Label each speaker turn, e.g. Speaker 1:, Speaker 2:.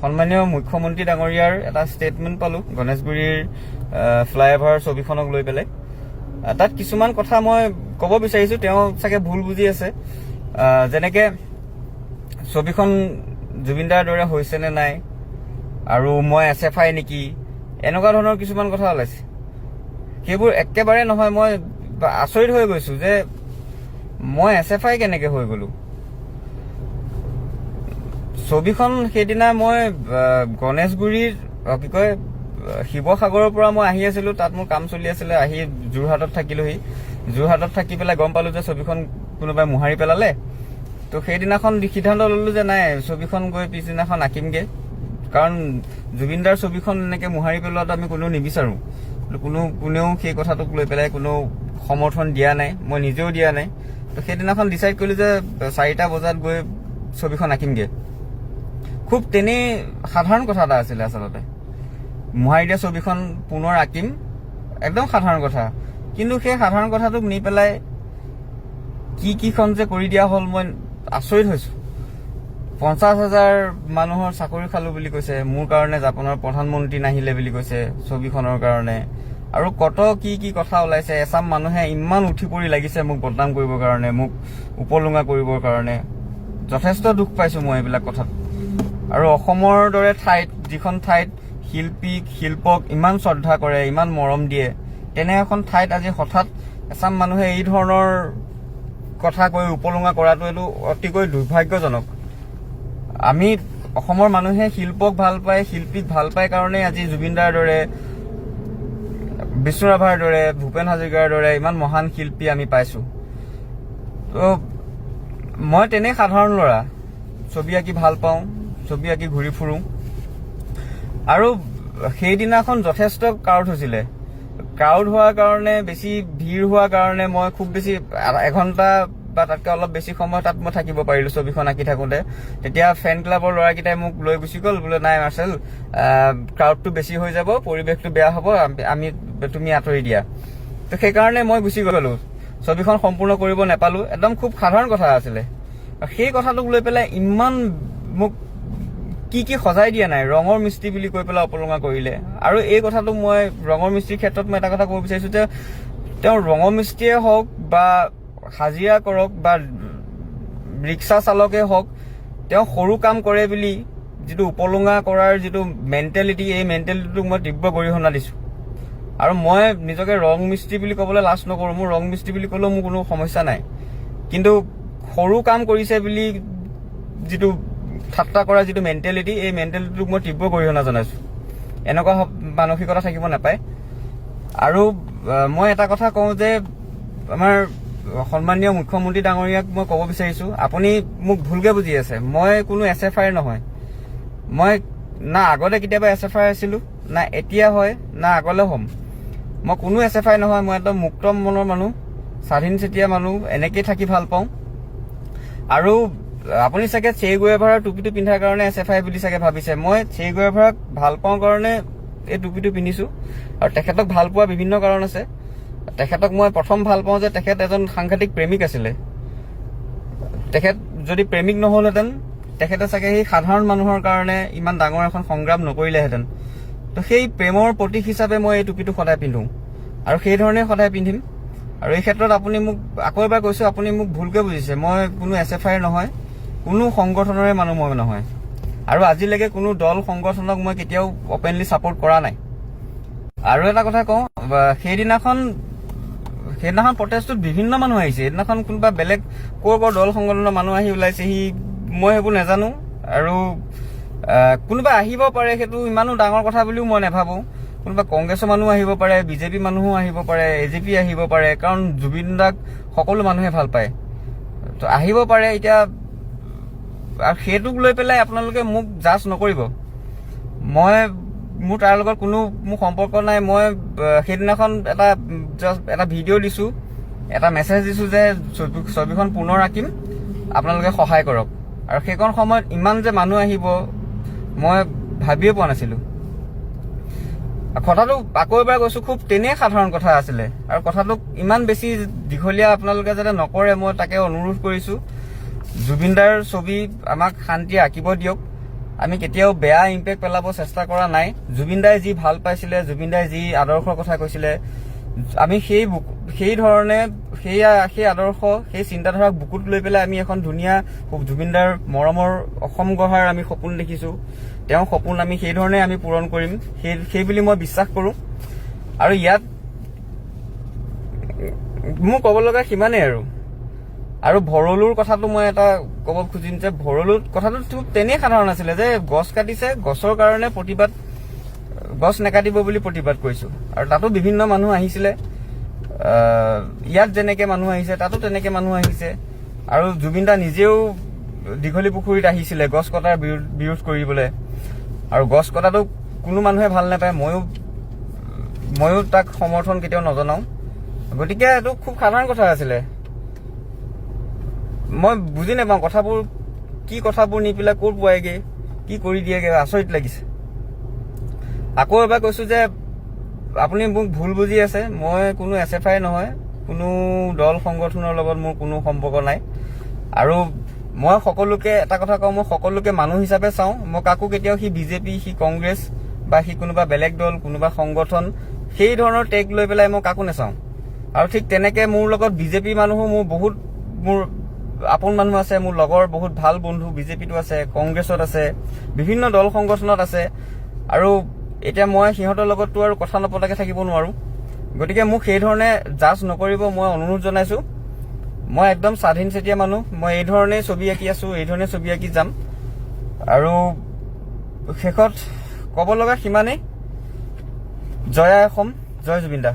Speaker 1: সন্মানীয় মুখ্যমন্ত্ৰী ডাঙৰীয়াৰ এটা ষ্টেটমেণ্ট পালোঁ গণেশগুৰিৰ ফ্লাইঅভাৰ ছবিখনক লৈ পেলাই। তাত কিছুমান কথা মই ক'ব বিচাৰিছোঁ, তেওঁ চাগে ভুল বুজি আছে। যেনেকৈ ছবিখন জুবিনদাৰ দৰে হৈছে নে নাই, আৰু মই SFI নেকি, এনেকুৱা ধৰণৰ কিছুমান কথা ওলাইছে। সেইবোৰ একেবাৰে নহয়। মই আচৰিত হৈ গৈছোঁ যে মই SFI কেনেকৈ হৈ গ'লোঁ। ছবিখন সেইদিনা মই গণেশগুৰিৰ কি কয় শিৱসাগৰৰ পৰা মই আহি আছিলোঁ, তাত মোৰ কাম চলি আছিলে। আহি যোৰহাটত থাকিলোহি। যোৰহাটত থাকি পেলাই গম পালোঁ যে ছবিখন কোনোবাই মোহাৰি পেলালে। তো সেইদিনাখন সিদ্ধান্ত ল'লোঁ যে নাই, ছবিখন গৈ পিছদিনাখন আঁকিমগৈ। কাৰণ জুবিনদাৰ ছবিখন এনেকৈ মোহাৰি পেলোৱাটো আমি কোনেও নিবিচাৰোঁ। কোনেও সেই কথাটোক লৈ পেলাই কোনো সমৰ্থন দিয়া নাই, মই নিজেও দিয়া নাই। তো সেইদিনাখন ডিচাইড কৰিলোঁ যে 4টা বজাত গৈ ছবিখন আঁকিমগৈ। খুব তেনেই সাধাৰণ কথা এটা আছিলে আচলতে। মোহাৰি দিয়া ছবিখন পুনৰ আঁকিম, একদম সাধাৰণ কথা। কিন্তু সেই সাধাৰণ কথাটোক নি পেলাই কিখন যে কৰি দিয়া হ'ল, মই আচৰিত হৈছোঁ। 50,000 মানুহৰ চাকৰি খালোঁ বুলি কৈছে, মোৰ কাৰণে জাপানৰ প্ৰধানমন্ত্ৰী নাহিলে বুলি কৈছে ছবিখনৰ কাৰণে, আৰু কত কি কথা ওলাইছে। এচাম মানুহে ইমান উঠি পৰি লাগিছে মোক বদনাম কৰিবৰ কাৰণে, মোক উপলুঙা কৰিবৰ কাৰণে। যথেষ্ট দুখ পাইছোঁ মই এইবিলাক কথাত। আৰু অসমৰ দৰে ঠাইত, যিখন ঠাইত শিল্পক ইমান শ্ৰদ্ধা কৰে, ইমান মৰম দিয়ে, তেনে এখন ঠাইত আজি হঠাৎ এচাম মানুহে এই ধৰণৰ কথা কৈ উপলুঙা কৰাটো এইটো অতিকৈ দুৰ্ভাগ্যজনক। আমি অসমৰ মানুহে শিল্পক ভাল পায়, শিল্পীক ভাল পায় কাৰণেই আজি জুবিনদাৰ দৰে, বিষ্ণু ৰাভাৰ দৰে, ভূপেন হাজৰিকাৰ দৰে ইমান মহান শিল্পী আমি পাইছোঁ। তো মই তেনেই সাধাৰণ ল'ৰা, ছবি আঁকি ভাল পাওঁ, ছবি আঁকি ঘূৰি ফুৰোঁ। আৰু সেইদিনাখন যথেষ্ট ক্ৰাউড হৈছিলে। ক্ৰাউড হোৱাৰ কাৰণে, বেছি ভিৰ হোৱাৰ কাৰণে মই খুব বেছি 1 ঘণ্টা বা তাতকৈ অলপ বেছি সময় তাত মই থাকিব পাৰিলোঁ ছবিখন আঁকি থাকোঁতে। তেতিয়া ফেন ক্লাবৰ ল'ৰাকেইটাই মোক লৈ গুচি গ'ল, বোলে নাই মাৰ্চেল, ক্ৰাউডটো বেছি হৈ যাব, পৰিৱেশটো বেয়া হ'ব, তুমি আঁতৰি দিয়া। তো সেইকাৰণে মই গুচি গ'লোঁ, ছবিখন সম্পূৰ্ণ কৰিব নাপালোঁ। একদম খুব সাধাৰণ কথা আছিলে। সেই কথাটোক লৈ পেলাই ইমান মোক কি সজাই দিয়া নাই, ৰঙৰ মিস্ত্ৰী বুলি কৈ পেলাই অপলুঙা কৰিলে। আৰু এই কথাটো মই ৰঙৰ মিস্ত্ৰীৰ ক্ষেত্ৰত মই এটা কথা ক'ব বিচাৰিছোঁ যে তেওঁ ৰঙৰ মিস্ত্ৰীয়ে হওক বা হাজিৰা কৰক বা ৰিক্সা চালকেই হওক, তেওঁ সৰু কাম কৰে বুলি যিটো উপলুঙা কৰাৰ যিটো মেণ্টেলিটি, এই মেণ্টেলিটিটোক মই তীব্ৰ গৰিহণা দিছোঁ। আৰু মই নিজকে ৰং মিস্ত্ৰী বুলি ক'বলৈ লাজ নকৰোঁ। মোৰ ৰং মিস্ত্ৰী বুলি ক'লেও মোৰ কোনো সমস্যা নাই। কিন্তু সৰু কাম কৰিছে বুলি যিটো ঠাট্টা কৰা যিটো মেণ্টেলিটি, এই মেণ্টেলিটিটোক মই তীব্ৰ গৰিহণা জনাইছোঁ। এনেকুৱা মানসিকতা থাকিব নাপায়। আৰু মই এটা কথা কওঁ যে আমাৰ সন্মানীয় মুখ্যমন্ত্ৰী ডাঙৰীয়াক মই ক'ব বিচাৰিছোঁ, আপুনি মোক ভুলকৈ বুজি আছে। মই কোনো SFI নহয়। মই না আগতে কেতিয়াবা SFI আছিলোঁ, না এতিয়া হয়, না আগলৈ হ'ম। মই কোনো SFI নহয়। মই একদম মুক্ত মনৰ মানুহ, স্বাধীন চেতিয়া মানুহ, এনেকেই থাকি ভাল পাওঁ। আৰু আপুনি চাগে চে গুয়েভাৰাৰ টুপিটো পিন্ধাৰ কাৰণে SFI বুলি চাগে ভাবিছে। মই চে গুয়েভাৰাক ভাল পাওঁ কাৰণে এই টুপিটো পিন্ধিছোঁ। আৰু তেখেতক ভাল পোৱা বিভিন্ন কাৰণ আছে। তেখেতক মই প্ৰথম ভাল পাওঁ যে তেখেত এজন সাংঘাতিক প্ৰেমিক আছিলে। তেখেত যদি প্ৰেমিক নহ'লহেঁতেন, তেখেতে চাগে সেই সাধাৰণ মানুহৰ কাৰণে ইমান ডাঙৰ এখন সংগ্ৰাম নকৰিলেহেঁতেন। তো সেই প্ৰেমৰ প্ৰতীক হিচাপে মই এই টুপিটো সদায় পিন্ধোঁ, আৰু সেই ধৰণে সদায় পিন্ধিম। আৰু এই ক্ষেত্ৰত আপুনি মোক আকৌ এবাৰ কৈছোঁ, আপুনি মোক ভুলকৈ বুজিছে। মই কোনো SFI নহয়, কোনো সংগঠনৰে মানুহ মই নহয়। আৰু আজিলৈকে কোনো দল সংগঠনক মই কেতিয়াও অপেনলি ছাপোৰ্ট কৰা নাই। আৰু এটা কথা কওঁ, সেইদিনাখন প্ৰটেষ্টত বিভিন্ন মানুহ আহিছে। সেইদিনাখন কোনোবা বেলেগ ক'ৰ দল সংগঠনৰ মানুহ আহি ওলাইছেহি, মই সেইবোৰ নাজানো। আৰু কোনোবা আহিব পাৰে, সেইটো ইমানো ডাঙৰ কথা বুলিও মই নাভাবোঁ। কোনোবা কংগ্ৰেছৰ মানুহ আহিব পাৰে, BJP মানুহো আহিব পাৰে, AJP আহিব পাৰে, কাৰণ জুবিন দাক সকলো মানুহে ভাল পায়। তো আহিব পাৰে। এতিয়া আৰু সেইটোক লৈ পেলাই আপোনালোকে মোক জাজ নকৰিব। মোৰ তাৰ লগত কোনো সম্পৰ্ক নাই। মই সেইদিনাখন এটা ভিডিঅ' দিছোঁ, এটা মেছেজ দিছোঁ যে ছবিখন পুনৰ আঁকিম, আপোনালোকে সহায় কৰক। আৰু সেইখন সময়ত ইমান যে মানুহ আহিব মই ভাবিয়ে পোৱা নাছিলোঁ। কথাটো আকৌ এবাৰ কৈছোঁ, খুব তেনেই সাধাৰণ কথা আছিলে। আৰু কথাটোক ইমান বেছি দীঘলীয়া আপোনালোকে যাতে নকৰে, মই তাকে অনুৰোধ কৰিছোঁ। জুবিনদাৰ ছবি আমাক শান্তিয়ে আঁকিব দিয়ক। আমি কেতিয়াও বেয়া ইম্পেক্ট পেলাব চেষ্টা কৰা নাই। জুবিন দাই যি ভাল পাইছিলে, জুবিন দাই যি আদৰ্শৰ কথা কৈছিলে, আমি সেই ধৰণে সেই আদৰ্শ, সেই চিন্তাধাৰাক বুকুত লৈ পেলাই আমি এখন ধুনীয়া জুবিন দাৰ মৰমৰ অসম গঢ়াৰ আমি সপোন দেখিছো। তেওঁৰ সপোন আমি সেই ধৰণে আমি পূৰণ কৰিম, সেই বুলি মই বিশ্বাস কৰো। আৰু ইয়াত মোৰ ক'ব লগা সিমানেই আৰু ভৰলুৰ কথাটো মই এটা ক'ব খুজিম যে ভৰলুৰ কথাটো তেনেই সাধাৰণ আছিলে যে গছ কাটিছে, গছৰ কাৰণে প্ৰতিবাদ, গছ নেকাটিব বুলি প্ৰতিবাদ কৰিছো। আৰু তাতো বিভিন্ন মানুহ আহিছিলে, ইয়াত যেনেকে মানুহ আহিছে তাতো তেনেকে মানুহ আহিছে। আৰু জুবিন দা নিজেও দীঘলী পুখুৰীত আহিছিলে গছ কটাৰ বিৰোধ কৰিবলৈ। আৰু গছ কটাটো কোনো মানুহে ভাল নাপায়, ময়ো তাক সমৰ্থন কেতিয়াও নজনাও। গতিকে এইটো খুব সাধাৰণ কথা আছিলে। মই বুজি নাপাওঁ কথাবোৰ নি পেলাই ক'ত পোৱাইগে, কি কৰি দিয়েগে, আচৰিত লাগিছে। আকৌ এবাৰ কৈছো যে আপুনি মোক ভুল বুজি আছে, মই কোনো SFI নহয়, কোনো দল সংগঠনৰ লগত মোৰ কোনো সম্পৰ্ক নাই। আৰু মই সকলোকে এটা কথা কওঁ, মই সকলোকে মানুহ হিচাপে চাওঁ। মই কাকো কেতিয়াও সি বিজেপি, সি কংগ্ৰেছ বা সি কোনোবা বেলেগ দল, কোনোবা সংগঠন, সেই ধৰণৰ টেগ লৈ পেলাই মই কাকো নাচাওঁ। আৰু ঠিক তেনেকে মোৰ লগত বিজেপি মানুহো মোৰ আপোন মানুহ আছে, মোৰ লগৰ বহুত ভাল বন্ধু বিজেপিতো আছে, কংগ্ৰেছত আছে, বিভিন্ন দল সংগঠনত আছে। আৰু এতিয়া মই সিহঁতৰ লগততো আৰু কথা নপতাকে থাকিব নোৱাৰো। গতিকে মোক সেই ধৰণে জাজ নকৰিব মই অনুৰোধ জনাইছো। মই একদম স্বাধীন চেতিয়া মানুহ, মই এই ধৰণে ছবি আঁকি আছো, এই ধৰণে ছবি আঁকি যাম। আৰু শেষত ক'ব লগা সিমানেই। জয় আই অসম, জয় জুবিন দা।